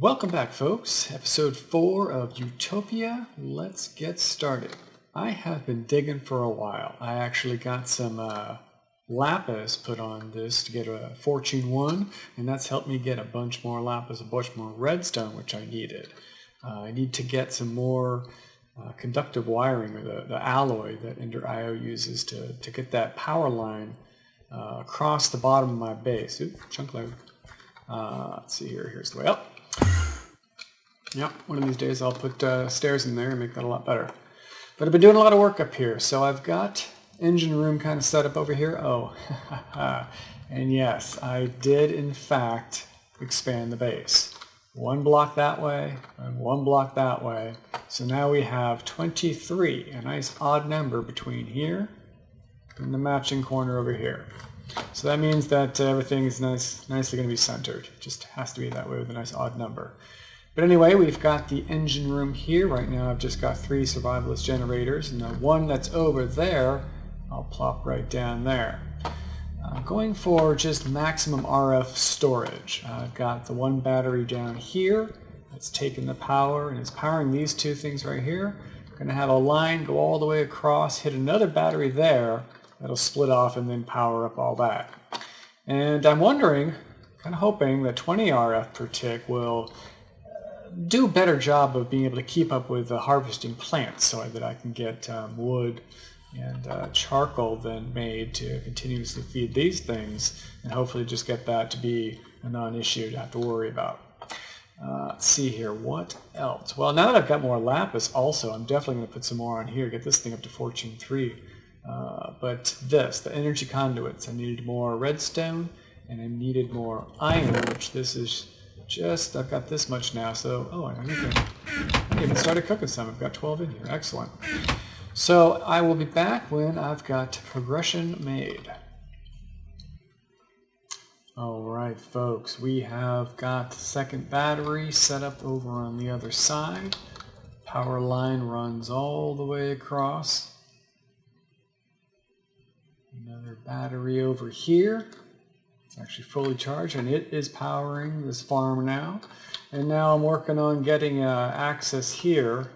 Welcome back, folks. Episode 4 of Utopia. Let's get started. I have been digging for a while. I actually got some lapis put on this to get a Fortune 1, and that's helped me get a bunch more lapis, a bunch more redstone, which I needed. I need to get some more conductive wiring, or the alloy that Ender IO uses to get that power line across the bottom of my base. Oop, chunk load. Let's see here. Here's the way up. Yep, one of these days I'll put stairs in there and make that a lot better. But I've been doing a lot of work up here, so I've got engine room kind of set up over here. Oh, and yes, I did in fact expand the base. One block that way and one block that way. So now we have 23, a nice odd number between here and the matching corner over here. So that means that everything is nicely going to be centered. It just has to be that way with a nice odd number. But anyway, we've got the engine room here. Right now I've just got 3 survivalist generators, and the one that's over there, I'll plop right down there. I'm going for just maximum RF storage. I've got the one battery down here that's taking the power, and it's powering these 2 things right here. I'm going to have a line go all the way across, hit another battery there, that'll split off and then power up all that. And I'm wondering, kind of hoping that 20 RF per tick will do a better job of being able to keep up with the harvesting plants so that I can get wood and charcoal then made to continuously feed these things, and hopefully just get that to be a non-issue to have to worry about. Let's see here, what else? Well, now that I've got more lapis also, I'm definitely going to put some more on here, get this thing up to Fortune 3. But the energy conduits, I needed more redstone and I needed more iron, which this is just, I've got this much now, so, I even started cooking some. I've got 12 in here. Excellent. So I will be back when I've got progression made. Alright, folks, we have got the second battery set up over on the other side. Power line runs all the way across. Another battery over here. It's actually fully charged, and it is powering this farm now. And now I'm working on getting access here.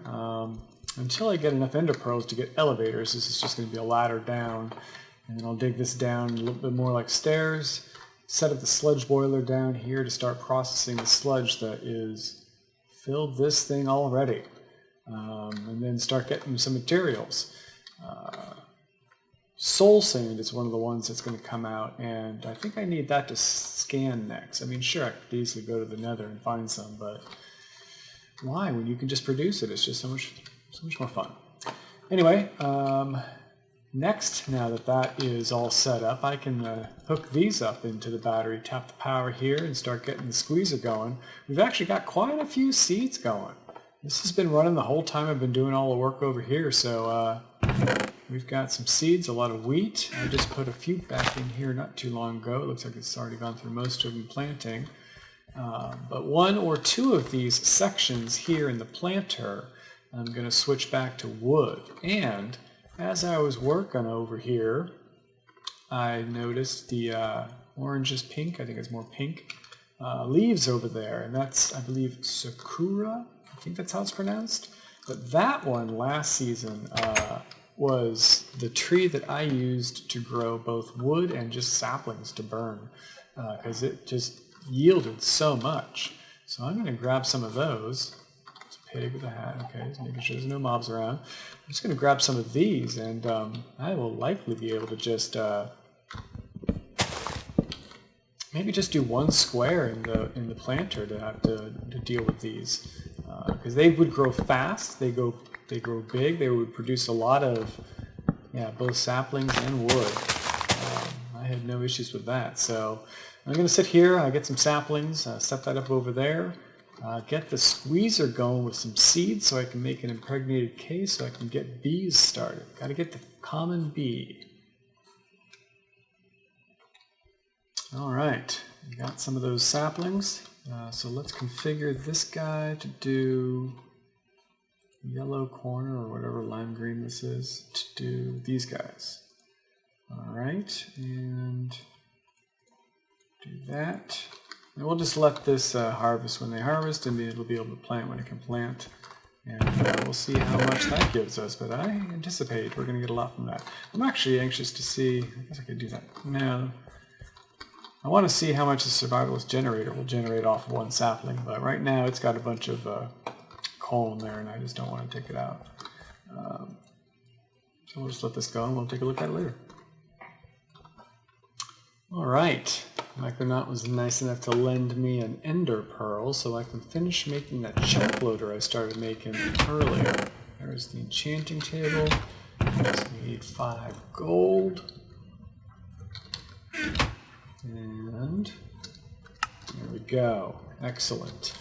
Until I get enough ender pearls to get elevators, this is just going to be a ladder down. And then I'll dig this down a little bit more like stairs. Set up the sludge boiler down here to start processing the sludge that is filled this thing already. And then start getting some materials. Soul sand is one of the ones that's going to come out, and I think I need that to scan next. I mean, sure, I could easily go to the nether and find some, but why when you can just produce it? It's just so much more fun. Anyway, next, now that that is all set up, I can hook these up into the battery, tap the power here, and start getting the squeezer going. We've actually got quite a few seeds going. This has been running the whole time I've been doing all the work over here, so we've got some seeds, a lot of wheat. I just put a few back in here not too long ago. It looks like it's already gone through most of them planting. But 1 or 2 of these sections here in the planter, I'm going to switch back to wood. And as I was working over here, I noticed the orange is pink, I think it's more pink, leaves over there. And that's, I believe, Sakura. I think that's how it's pronounced. But that one last season was the tree that I used to grow both wood and just saplings to burn, because it just yielded so much. So I'm going to grab some of those. It's a pig with a hat, okay, just making sure there's no mobs around. I'm just going to grab some of these, and I will likely be able to just maybe just do 1 square in the planter to have to deal with these, because they would grow fast. They grow big. They would produce a lot of, both saplings and wood. I had no issues with that. So I'm going to sit here, get some saplings, set that up over there, get the squeezer going with some seeds so I can make an impregnated case so I can get bees started. Got to get the common bee. All right, we got some of those saplings. So let's configure this guy to do yellow corner, or whatever lime green this is, to do these guys. All right, and do that. And we'll just let this harvest when they harvest, and it'll be able to plant when it can plant. And we'll see how much that gives us, but I anticipate we're going to get a lot from that. I'm actually anxious to see, I guess I could do that. No. I want to see how much the survivalist generator will generate off of one sapling, but right now it's got a bunch of coal in there, and I just don't want to take it out. So we'll just let this go, and we'll take a look at it later. All right. Micronaut was nice enough to lend me an ender pearl so I can finish making that chunk loader I started making earlier. There's the enchanting table. So we need 5 gold. And there we go. Excellent.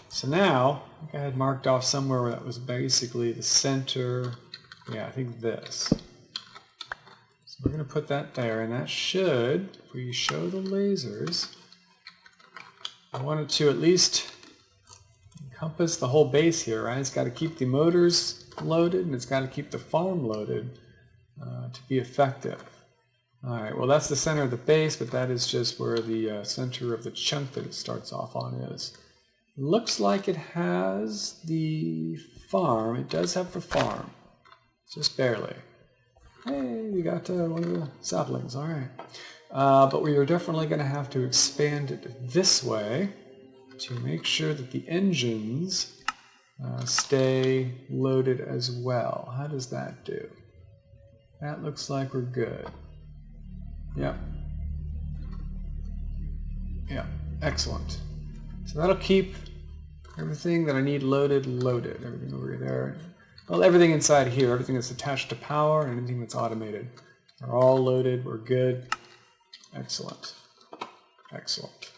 So now, I think I had marked off somewhere where that was basically the center. Yeah, I think this. We're going to put that there, and that should, if we show the lasers, I want it to at least encompass the whole base here, right? It's got to keep the motors loaded, and it's got to keep the farm loaded to be effective. All right, well, that's the center of the base, but that is just where the center of the chunk that it starts off on is. Looks like it has the farm. It does have the farm, just barely. Hey, we got one of the saplings, all right. But we are definitely going to have to expand it this way to make sure that the engines stay loaded as well. How does that do? That looks like we're good. Yep. Yep, excellent. So that'll keep everything that I need loaded. Everything over there. Well, everything inside here, everything that's attached to power and anything that's automated, are all loaded. We're good. Excellent. Excellent.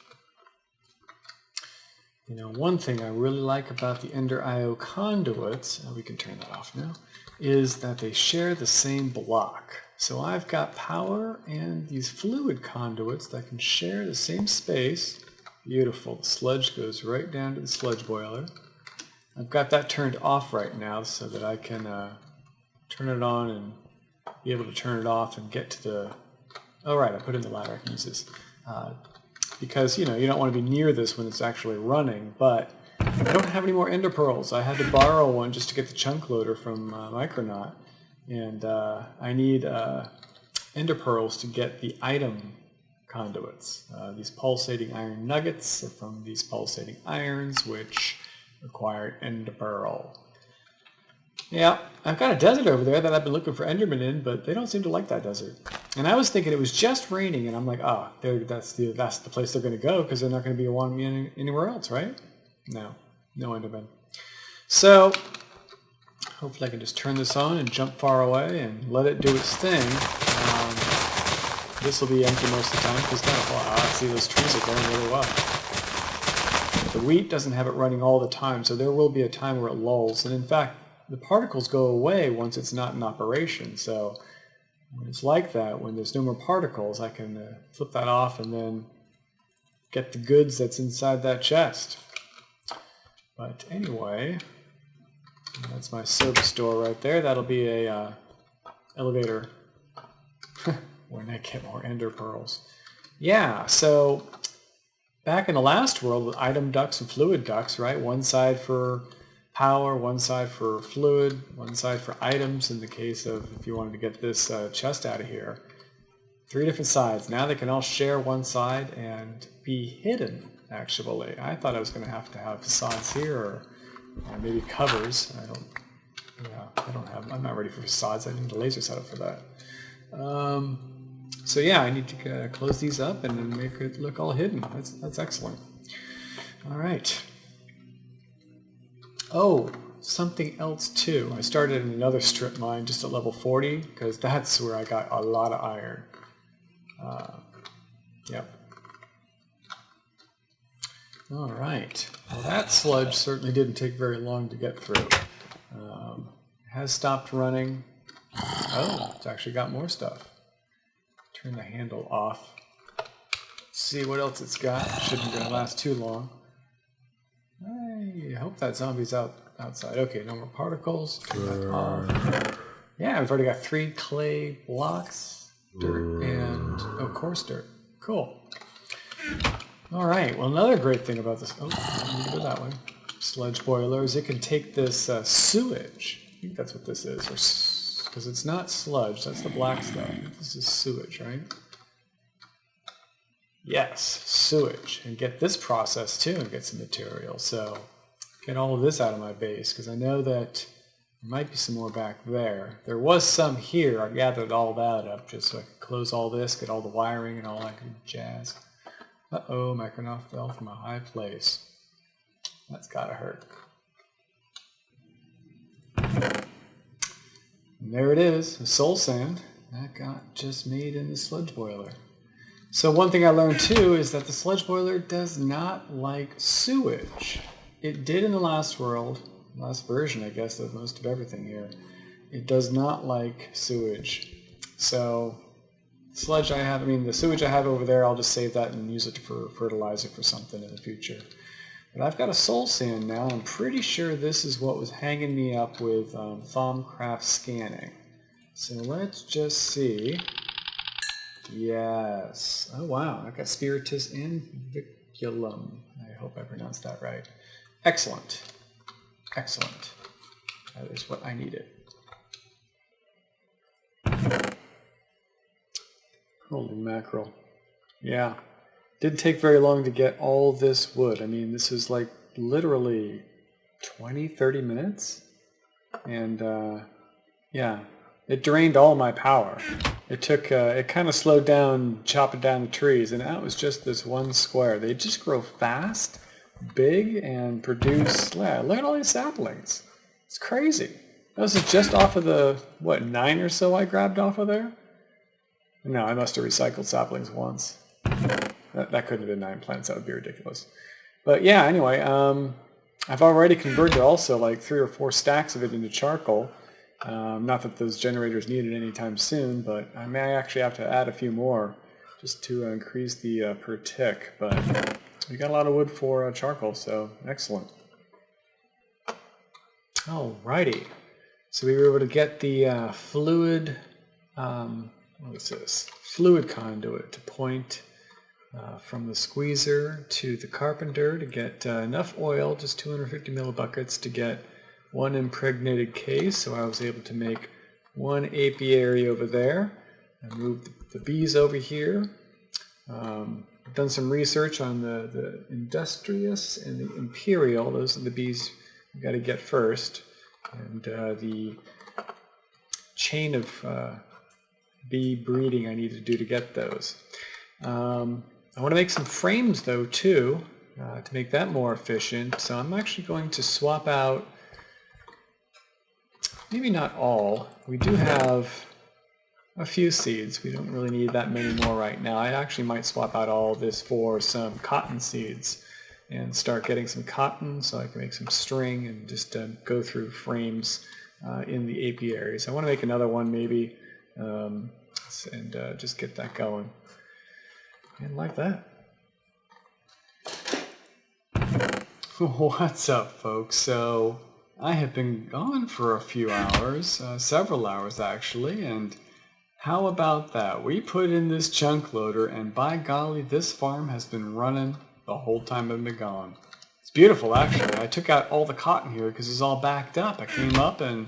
You know, one thing I really like about the Ender IO conduits, and we can turn that off now, is that they share the same block. So I've got power and these fluid conduits that can share the same space. Beautiful. The sludge goes right down to the sludge boiler. I've got that turned off right now so that I can turn it on and be able to turn it off and get to the... Oh, right, I put in the ladder. I can use this. Because, you know, you don't want to be near this when it's actually running, but I don't have any more ender pearls. I had to borrow one just to get the chunk loader from Micronaut, and I need ender pearls to get the item conduits. These pulsating iron nuggets are from these pulsating irons, which require ender pearl. Yeah, I've got a desert over there that I've been looking for endermen in, but they don't seem to like that desert. And I was thinking it was just raining, and I'm like, oh, that's the place they're going to go, because they're not going to be wanting me anywhere else, right? No endermen. So hopefully I can just turn this on and jump far away and let it do its thing. This will be empty most of the time because see, those trees are going really well. The wheat doesn't have it running all the time, so there will be a time where it lulls. And in fact, the particles go away once it's not in operation. So when it's like that, when there's no more particles, I can flip that off and then get the goods that's inside that chest. But anyway, that's my service door right there. That'll be a elevator when I get more ender pearls. Yeah, so back in the last world with item ducts and fluid ducts, right? One side for power, one side for fluid, one side for items in the case of if you wanted to get this chest out of here. 3 different sides. Now they can all share one side and be hidden, actually. I thought I was going to have facades here or maybe covers. I'm not ready for facades. I need a laser setup for that. So yeah, I need to close these up and then make it look all hidden. That's excellent. All right. Oh, something else too. I started in another strip mine just at level 40 because that's where I got a lot of iron. Yep. All right. Well, that sludge certainly didn't take very long to get through. It has stopped running. Oh, it's actually got more stuff. Turn the handle off. Let's see what else it's got. Shouldn't gonna last too long. I hope that zombie's outside. Okay, no more particles. Turn that off. Yeah, we've already got 3 clay blocks, dirt, and coarse dirt. Cool. All right, well, another great thing about this, oh, let me go that way, sludge boiler is it can take this sewage, I think that's what this is, because it's not sludge, that's the black stuff. I think this is sewage, right? Yes, sewage, and get this processed too and get some material. So get all of this out of my base, because I know that there might be some more back there. There was some here. I gathered all that up just so I could close all this, get all the wiring and all that good jazz. Uh-oh, Micronaut fell from a high place. That's gotta hurt. And there it is, a soul sand that got just made in the sludge boiler. So one thing I learned too is that the sludge boiler does not like sewage. It did in the last world, last version I guess of most of everything here. It does not like sewage. So sludge the sewage I have over there, I'll just save that and use it for fertilizer for something in the future. But I've got a soul sand now. I'm pretty sure this is what was hanging me up with Thaumcraft scanning. So let's just see. Yes. Oh wow, I've got Spiritus and Viculum. I hope I pronounced that right. Excellent. Excellent. That is what I needed. Holy mackerel. Yeah. Didn't take very long to get all this wood. I mean, this is like literally 20, 30 minutes. And yeah, it drained all my power. It took, it kind of slowed down chopping down the trees, and that was just this one square. They just grow fast, big, and produce, yeah, look at all these saplings. It's crazy. This is just off of the, what, 9 or so I grabbed off of there? No, I must have recycled saplings once. That couldn't have been 9 plants, that would be ridiculous. But yeah, anyway, I've already converted also like 3 or 4 stacks of it into charcoal. Not that those generators need it anytime soon, but I may actually have to add a few more just to increase the per tick. But we got a lot of wood for charcoal, so excellent. Alrighty, so we were able to get the fluid, what is this? Fluid conduit to point from the squeezer to the carpenter to get enough oil, just 250 millibuckets to get 1 impregnated case, so I was able to make 1 apiary over there. I moved the bees over here. I've done some research on the industrious and the imperial. Those are the bees you got to get first, and the chain of bee breeding I need to do to get those. I want to make some frames though too to make that more efficient. So I'm actually going to swap out. Maybe not all. We do have a few seeds. We don't really need that many more right now. I actually might swap out all this for some cotton seeds and start getting some cotton so I can make some string and just go through frames in the apiaries. I want to make another one maybe and just get that going. And like that. What's up, folks? So I have been gone for a few hours, several hours actually, and how about that? We put in this chunk loader, and by golly, this farm has been running the whole time I've been gone. It's beautiful, actually. I took out all the cotton here because it's all backed up. I came up and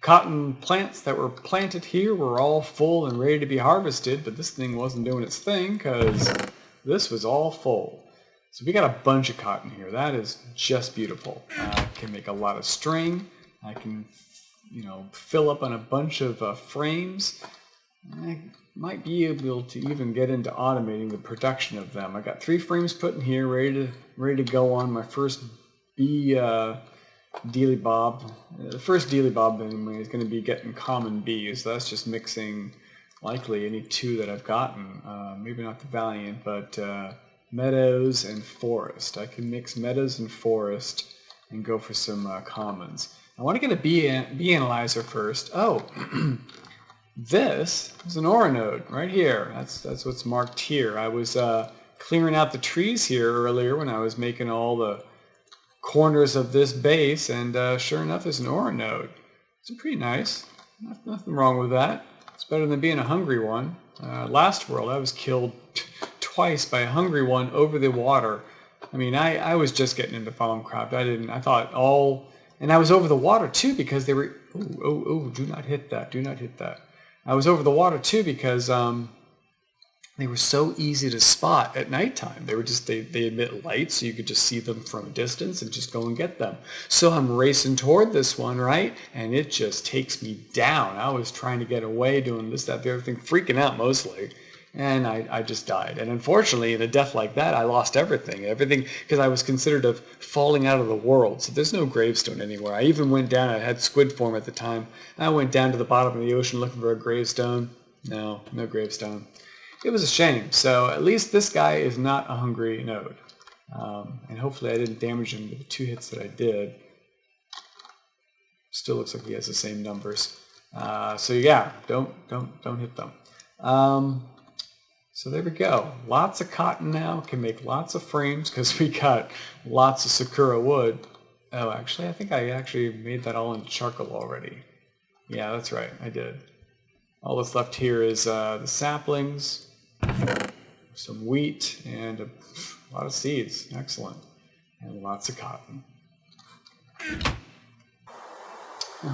cotton plants that were planted here were all full and ready to be harvested, but this thing wasn't doing its thing because this was all full. So we got a bunch of cotton here. That is just beautiful. I can make a lot of string. I can, fill up on a bunch of frames. I might be able to even get into automating the production of them. I got 3 frames put in here, ready to go on my first bee dealy bob. The first dealy bob anyway is going to be getting common bees. So that's just mixing likely any 2 that I've gotten. Maybe not the Valiant, but meadows and forest. I can mix meadows and forest and go for some commons. I want to get a bee analyzer first. Oh, this is an aura node right here. That's what's marked here. I was clearing out the trees here earlier when I was making all the corners of this base, and sure enough, there's an aura node. It's pretty nice. Nothing wrong with that. It's better than being a hungry one. Last world, I was killed twice by a hungry one over the water. I mean, I was just getting into farm craft. I thought and I was over the water too because they were, do not hit that, do not hit that. I was over the water too because they were so easy to spot at nighttime. They were just, they emit light, so you could just see them from a distance and just go and get them. So I'm racing toward this one, right? And it just takes me down. I was trying to get away, doing this, that, the other thing, freaking out mostly. And I just died. And unfortunately, in a death like that, I lost everything, because I was considered of falling out of the world. So there's no gravestone anywhere. I even went down, I had squid form at the time. I went down to the bottom of the ocean looking for a gravestone. No gravestone. It was a shame. So at least this guy is not a hungry node. And hopefully I didn't damage him with the 2 hits that I did. Still looks like he has the same numbers. So yeah, don't hit them. So there we go. Lots of cotton now. Can make lots of frames because we got lots of Sakura wood. Oh, actually, I think I actually made that all into charcoal already. Yeah, that's right. I did. All that's left here is the saplings, some wheat, and a lot of seeds. Excellent. And lots of cotton.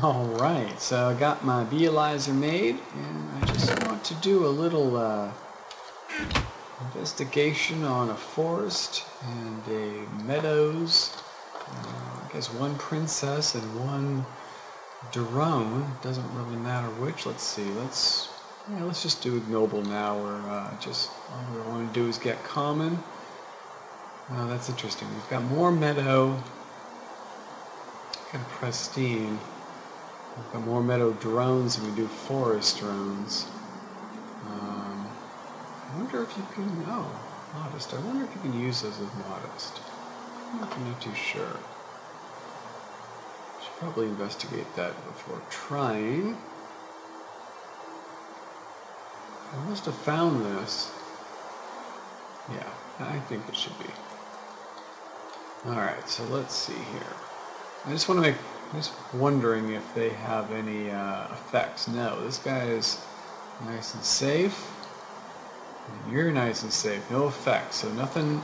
All right, so I got my Beealizer made, and I just want to do a little investigation on a forest and a meadows. I guess one princess and one drone. Doesn't really matter which. Let's see. Let's just do ignoble now. Or just all we want to do is get common. Oh, that's interesting. We've got more meadow. Kind of pristine. We've got more meadow drones than we do forest drones. I wonder if you can, modest. I wonder if you can use those as modest. I'm not too sure. Should probably investigate that before trying. I must have found this. Yeah, I think it should be. Alright, so let's see here. I'm just wondering if they have any effects. No, this guy is nice and safe. And you're nice and safe. No effects, so nothing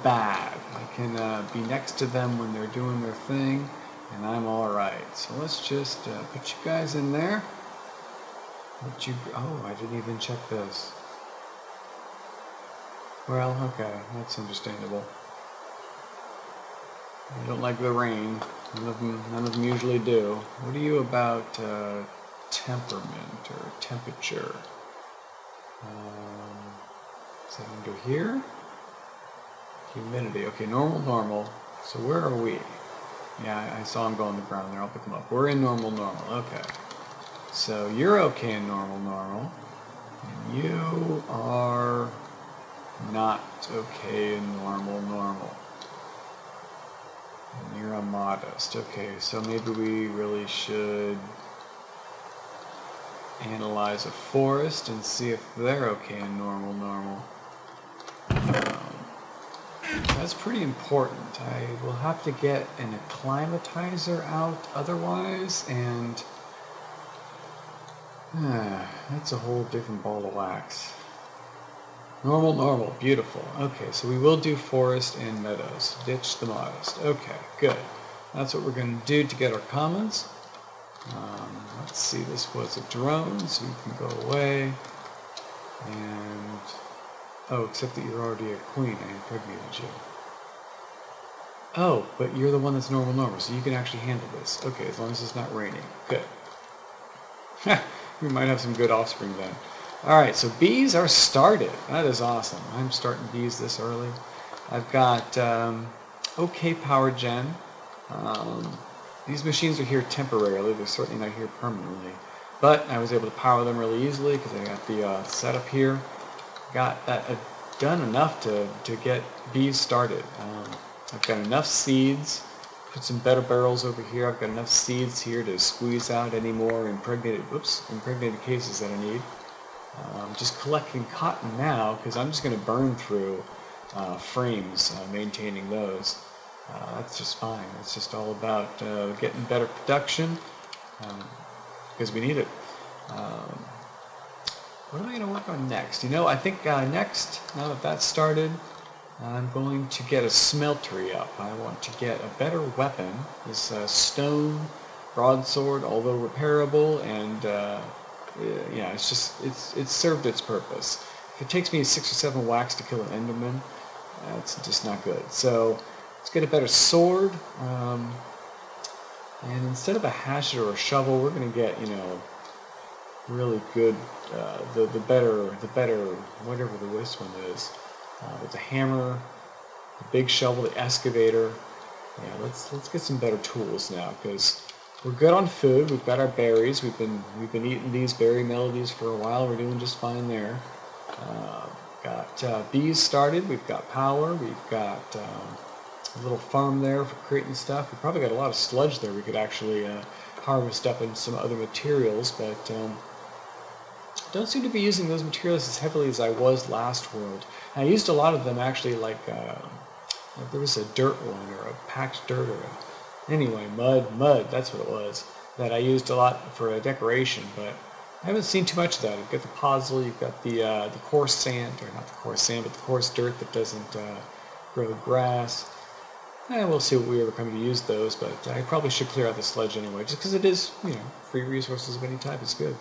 bad. I can be next to them when they're doing their thing, and I'm alright. So let's just put you guys in there. I didn't even check this. Well, okay, that's understandable. I don't like the rain. None of them usually do. What are you about temperament or temperature? Is that under here? Humidity. Okay, normal. So where are we? Yeah, I saw him go on the ground there. I'll pick him up. We're in normal. Okay. So you're okay in normal. And you are not okay in normal. And you're a modest. Okay, so maybe we really should analyze a forest and see if they're okay in normal. That's pretty important. I will have to get an acclimatizer out otherwise, and that's a whole different ball of wax. Normal, beautiful. Okay, so we will do forest and meadows. Ditch the modest. Okay, good. That's what we're going to do to get our commons. Let's see, this was a drone, so you can go away. And, except that you're already a queen, I impregnated you. Oh, but you're the one that's normal, so you can actually handle this. Okay, as long as it's not raining. Good. We might have some good offspring then. Alright, so bees are started. That is awesome. I'm starting bees this early. I've got okay power gen. These machines are here temporarily. They're certainly not here permanently. But I was able to power them really easily because I got the setup here. Got that done enough to get bees started. I've got enough seeds. Put some better barrels over here. I've got enough seeds here to squeeze out any more impregnated cases that I need. Just collecting cotton now because I'm just going to burn through frames, maintaining those. That's just fine. It's just all about getting better production because we need it. what am I going to work on next? You know, I think next, now that that's started, I'm going to get a smeltery up. I want to get a better weapon. This stone broadsword, although repairable, and yeah, it's served its purpose. If it takes me 6 or 7 whacks to kill an Enderman, that's just not good. So let's get a better sword. And instead of a hatchet or a shovel, we're going to get, you know, really good, the better, whatever this one is. With the hammer, the big shovel, the excavator. Yeah, let's get some better tools now, because we're good on food. We've got our berries. We've been eating these berry melodies for a while. We're doing just fine there. Got bees started. We've got power. We've got a little farm there for creating stuff. We probably got a lot of sludge there we could actually harvest up in some other materials, but don't seem to be using those materials as heavily as I was last world. I used a lot of them actually, like there was a dirt one or a packed dirt or anyway, mud, that's what it was, that I used a lot for a decoration, but I haven't seen too much of that. You've got the podzol, you've got the coarse sand, or not the coarse sand, but the coarse dirt that doesn't grow grass. And we'll see what we ever come to use those, but I probably should clear out the sludge anyway, just because it is, you know, free resources of any type is good.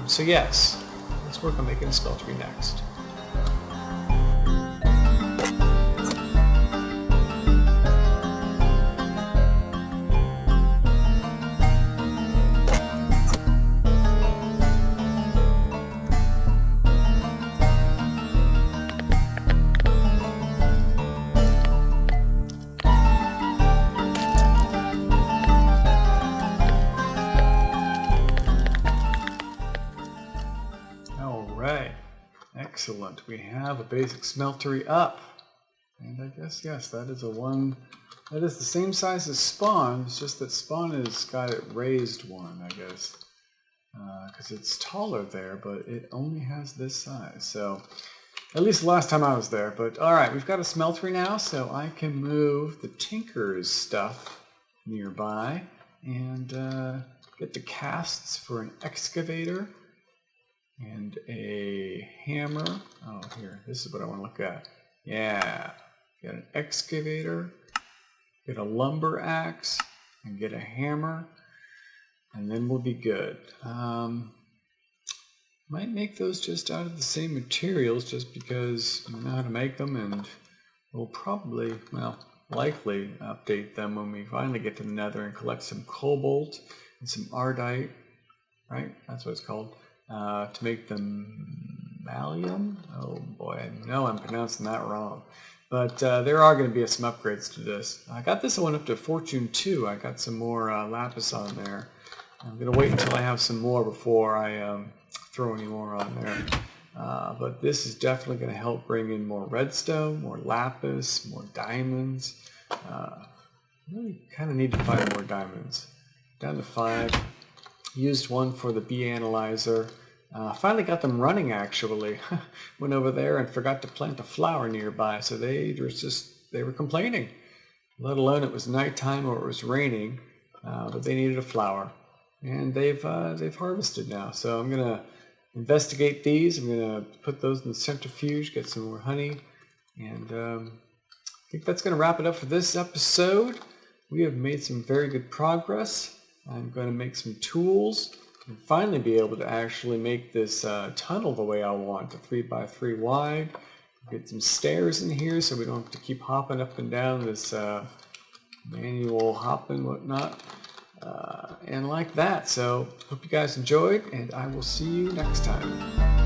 So yes, let's work on making a smeltery next. Excellent. We have a basic smeltery up. And I guess, yes, that is the same size as spawn. It's just that spawn has got it raised one, I guess. Because it's taller there, but it only has this size. So, at least the last time I was there. But alright, we've got a smeltery now, so I can move the tinker's stuff nearby. And get the casts for an excavator. And a hammer. Oh, here, this is what I want to look at. Yeah, get an excavator, get a lumber axe, and get a hammer, and then we'll be good. Might make those just out of the same materials, just because I know how to make them, and we'll probably, well, likely update them when we finally get to the Nether and collect some cobalt and some ardite, right? That's what it's called. To make them malleum. Oh boy, I know I'm pronouncing that wrong. But there are going to be some upgrades to this. I got this one up to Fortune 2. I got some more lapis on there. I'm going to wait until I have some more before I throw any more on there. But this is definitely going to help bring in more redstone, more lapis, more diamonds. Really kind of need to find more diamonds. Down to 5. Used one for the bee analyzer. Finally got them running, actually. Went over there and forgot to plant a flower nearby, so they were complaining. Let alone it was nighttime or it was raining, but they needed a flower. And they've harvested now, so I'm gonna investigate these. I'm gonna put those in the centrifuge, get some more honey, and I think that's gonna wrap it up for this episode. We have made some very good progress. I'm going to make some tools and finally be able to actually make this tunnel the way I want, a 3x3 wide. Get some stairs in here so we don't have to keep hopping up and down this manual hopping whatnot. And like that. So hope you guys enjoyed, and I will see you next time.